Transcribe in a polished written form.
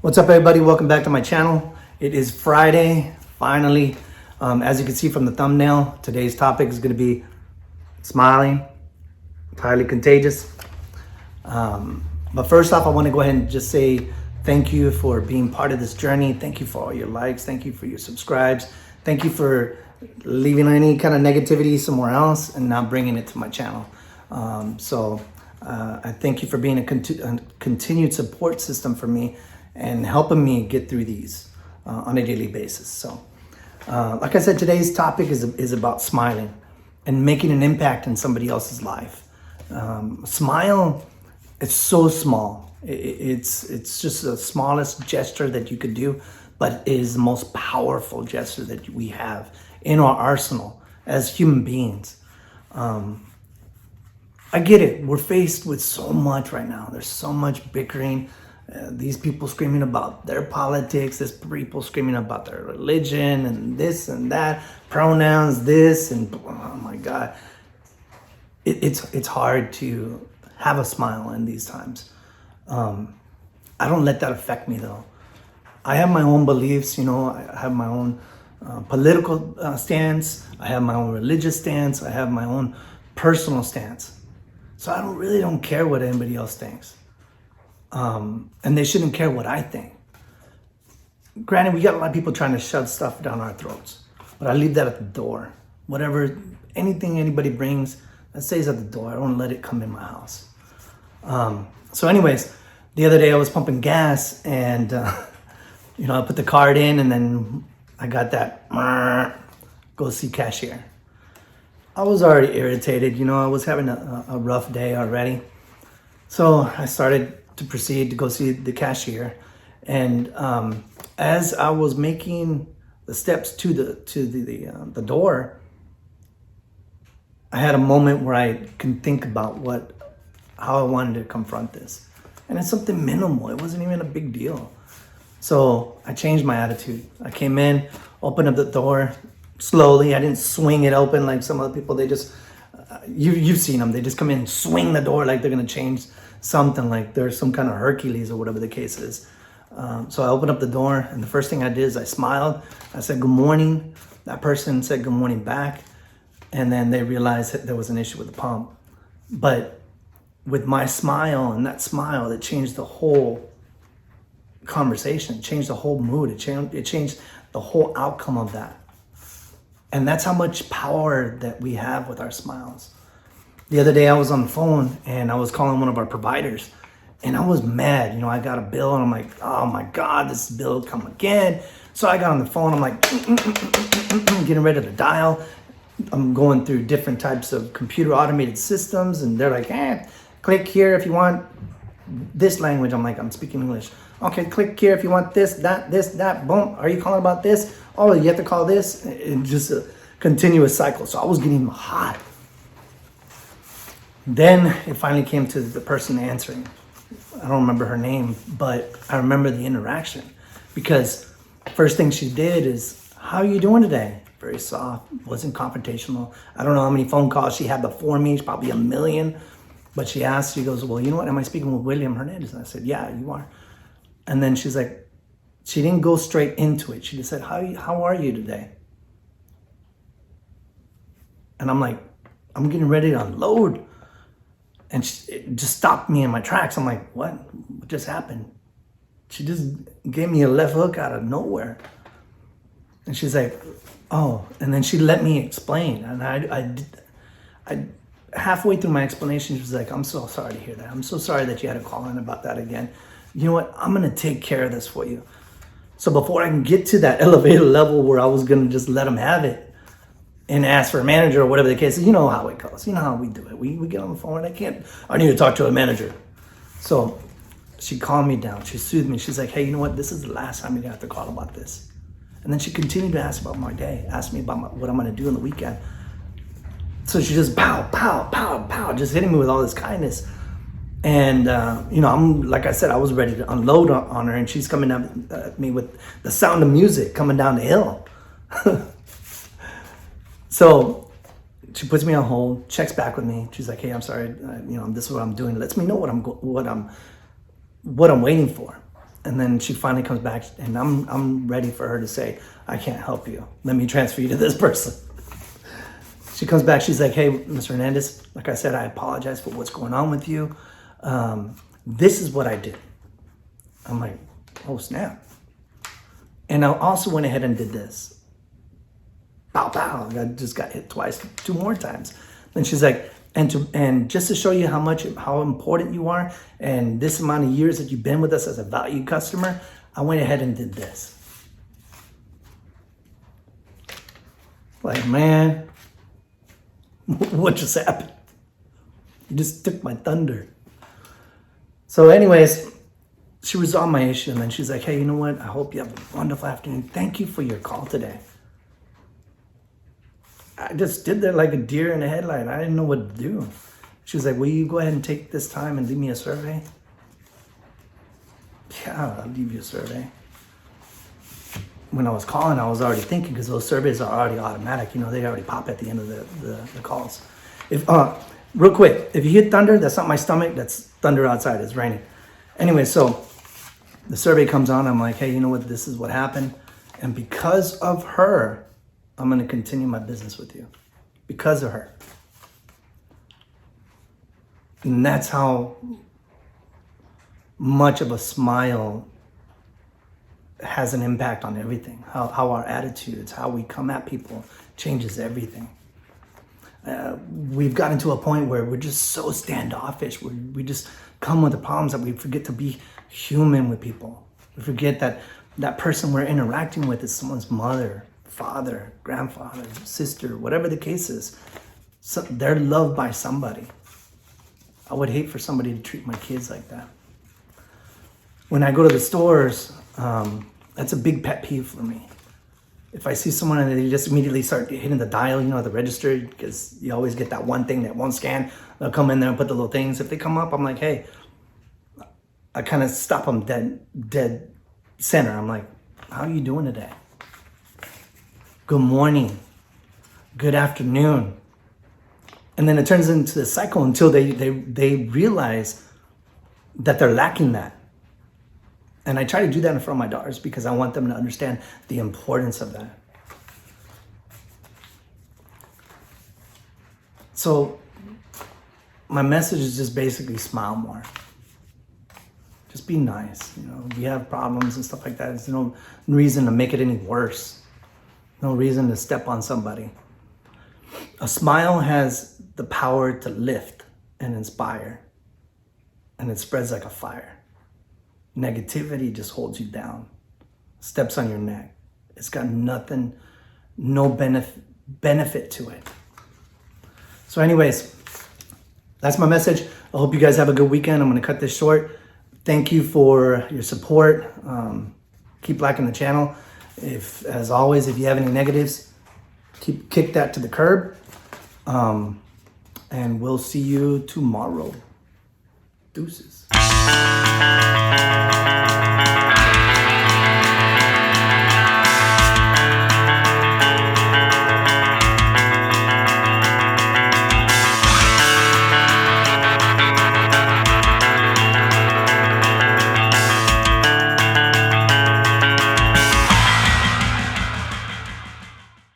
What's up, everybody? Welcome back to my channel. It is Friday, finally. As you can see from the thumbnail, today's topic is going to be smiling, highly contagious. But first off, I want to go ahead and just say thank you for being part of this journey. Thank you for all your likes. Thank you for your subscribes. Thank you for leaving any kind of negativity somewhere else and not bringing it to my channel. I thank you for being a continued support system for me and helping me get through these on a daily basis. So, like I said, today's topic is about smiling and making an impact in somebody else's life. Smile, it's so small. It's just the smallest gesture that you could do, but it is the most powerful gesture that we have in our arsenal as human beings. I get it. We're faced with so much right now. There's so much bickering. These people screaming about their politics, this people screaming about their religion and this and that, pronouns, this, and oh my God. It's hard to have a smile in these times. I don't let that affect me though. I have my own beliefs, I have my own political stance. I have my own religious stance. I have my own personal stance. So I really don't care what anybody else thinks. And they shouldn't care what I think. Granted, we got a lot of people trying to shove stuff down our throats, but I leave that at the door. Anything anybody brings, that stays at the door. I don't let it come in my house. So anyways, the other day I was pumping gas and, I put the card in and then I got that, go see cashier. I was already irritated, I was having a rough day already. So I started to proceed to go see the cashier. And as I was making the steps to the door, I had a moment where I can think about how I wanted to confront this. And it's something minimal. It wasn't even a big deal. So I changed my attitude. I came in, opened up the door slowly. I didn't swing it open like some other people. They just, you've seen them. They just come in and swing the door like they're going to change something, like there's some kind of Hercules or whatever the case is. So I opened up the door and the first thing I did is I smiled. I said, good morning. That person said good morning back. And then they realized that there was an issue with the pump. But with my smile and that smile, it changed the whole conversation, changed the whole mood. It changed the whole outcome of that. And that's how much power that we have with our smiles. The other day I was on the phone and I was calling one of our providers and I was mad. I got a bill and I'm like, oh my God, this bill come again. So I got on the phone, I'm like, getting ready to dial. I'm going through different types of computer automated systems and they're like, click here if you want this language. I'm like, I'm speaking English. Okay, click here if you want this, that, boom. Are you calling about this? Oh, you have to call this. And just a continuous cycle. So I was getting hot. Then it finally came to the person answering. I don't remember her name, but I remember the interaction because first thing she did is, how are you doing today? Very soft, wasn't confrontational. I don't know how many phone calls she had before me, probably 1 million. But she asked, she goes, well, you know what? Am I speaking with William Hernandez? And I said, yeah, you are. And then she's like, she didn't go straight into it. She just said, how are you today? And I'm like, I'm getting ready to unload. And it just stopped me in my tracks. I'm like, what just happened? She just gave me a left hook out of nowhere. And she's like, oh, and then she let me explain. And I halfway through my explanation, she was like, I'm so sorry to hear that. I'm so sorry that you had to call in about that again. You know what? I'm going to take care of this for you. So before I can get to that elevator level where I was going to just let them have it and ask for a manager or whatever the case is, you know how it goes. You know how we do it. We get on the phone and I need to talk to a manager. So she calmed me down. She soothed me. She's like, hey, you know what? This is the last time you're going to have to call about this. And then she continued to ask about my day, ask me about what I'm going to do on the weekend. So she just pow, pow, pow, pow, just hitting me with all this kindness. And, I'm, like I said, I was ready to unload on her and she's coming at me with the sound of music coming down the hill. So she puts me on hold, checks back with me. She's like, hey, I'm sorry, this is what I'm doing. Lets me know what I'm waiting for. And then she finally comes back, and I'm ready for her to say, I can't help you. Let me transfer you to this person. She comes back, she's like, hey, Mr. Hernandez, like I said, I apologize for what's going on with you. This is what I did. I'm like, oh, snap. And I also went ahead and did this. Pow, pow. I just got hit twice, 2 more times. Then she's like, and just to show you how important you are, and this amount of years that you've been with us as a valued customer, I went ahead and did this. Like, man, what just happened? You just took my thunder. So anyways, she resolved my issue, and then she's like, hey, you know what? I hope you have a wonderful afternoon. Thank you for your call today. I just stood there like a deer in a headlight. I didn't know what to do. She was like, will you go ahead and take this time and leave me a survey? Yeah, I'll leave you a survey. When I was calling, I was already thinking, because those surveys are already automatic. You know, they already pop at the end of the calls. If real quick, if you hear thunder, that's not my stomach. That's thunder outside. It's raining. Anyway, so the survey comes on. I'm like, hey, you know what? This is what happened. And because of her, I'm going to continue my business with you. Because of her. And that's how much of a smile has an impact on everything. How our attitudes, how we come at people changes everything. We've gotten to a point where we're just so standoffish. We just come with the problems that we forget to be human with people. We forget that that person we're interacting with is someone's mother, father, grandfather, sister, whatever the case is. So they're loved by somebody. I would hate for somebody to treat my kids like that. When I go to the stores, that's a big pet peeve for me. If I see someone and they just immediately start hitting the dial, you know, the register, because you always get that one thing that won't scan. They'll come in there and put the little things. If they come up, I'm like, hey, I kind of stop them dead center. I'm like, how are you doing today? Good morning. Good afternoon. And then it turns into the cycle until they realize that they're lacking that. And I try to do that in front of my daughters because I want them to understand the importance of that. So my message is just basically smile more. Just be nice. You know, if you have problems and stuff like that, there's no reason to make it any worse. No reason to step on somebody. A smile has the power to lift and inspire, and it spreads like a fire. Negativity just holds you down, steps on your neck. It's got nothing, no benefit to it. So anyways, that's my message. I hope you guys have a good weekend. I'm going to cut this short. Thank you for your support. Keep liking the channel. As always, if you have any negatives, kick that to the curb. And we'll see you tomorrow. Deuces.